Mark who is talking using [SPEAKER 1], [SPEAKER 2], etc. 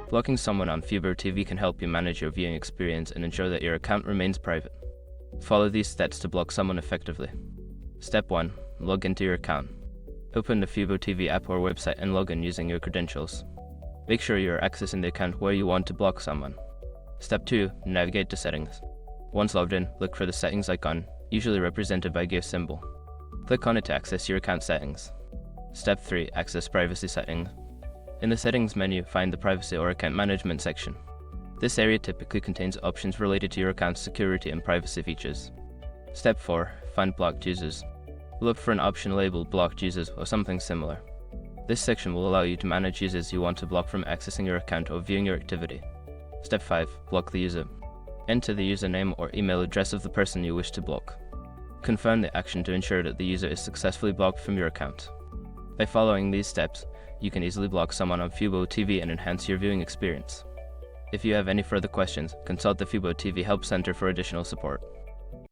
[SPEAKER 1] Blocking someone on FuboTV can help you manage your viewing experience and ensure that your account remains private. Follow these steps to block someone effectively. Step 1. Log into your account. Open the FuboTV app or website and log in using your credentials. Make sure you are accessing the account where you want to block someone. Step 2. Navigate to settings. Once logged in, look for the settings icon, usually represented by a symbol. Click on it to access your account settings. Step 3. Access privacy settings. In the settings menu, find the privacy or account management section. This area typically contains options related to your account's security and privacy features. Step 4. Find blocked users. Look for an option labeled blocked users or something similar. This section will allow you to manage users you want to block from accessing your account or viewing your activity. Step 5. Block the user. Enter the username or email address of the person you wish to block. Confirm the action to ensure that the user is successfully blocked from your account. By following these steps, you can easily block someone on FuboTV and enhance your viewing experience. If you have any further questions, consult the FuboTV Help Center for additional support.